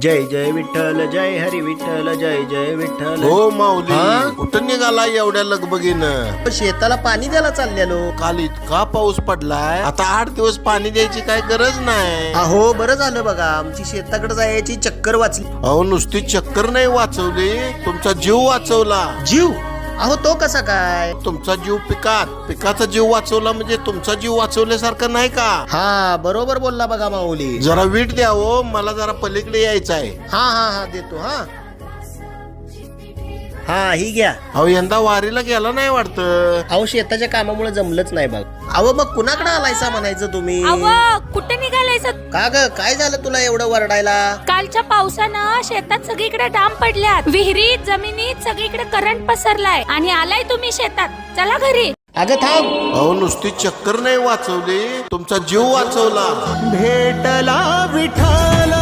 जय जय विठ्ठल जय हरी विठ्ठल जय जय विठ्ठल. हो माऊली, हा? कुठं निघाला एवढ्या लगबगीनं? शेताला पाणी द्यायला चाललेलो. काल इतका पाऊस पडलाय, आता 8 दिवस पाणी द्यायची काय गरज नाही. अहो बरं झालं बघा, आमची शेताकडे जायची चक्कर वाचली. अहो नुसती चक्कर नाही वाचवली, तुमचा जीव वाचवला. जीव? अहो तो कसा काय? तुमचा जीव पिकाचा जीव वाचवला म्हणजे तुमचा जीव वाचवल्यासारखं नाही का? हा बरोबर बोलला बघा माऊली. जरा वीट द्या हो, मला जरा पलीकडे यायचं आहे. हा हा हा देतो. हा हा ही घ्या. अहो यंदा वारीला गेला नाही वाटतं. अहो शेताच्या कामामुळे जमलंच नाही बघ. अहो मग कुणाकडे आलायसा म्हणायचं तुम्ही? अव कुठे निघालायस? का ग काय झालं तुला एवढं वरडायला? कालच्या पावसानं शेतात सगळीकडे डांब पडल्यात, विहिरीत जमिनीत सगळीकडे करंट पसरलाय आणि आलाय तुम्ही शेतात. चला घरी. अगं थांब. अहो नुसती चक्कर नाही वाचवली, तुमचा जीव वाचवला. भेटला विठ्ठल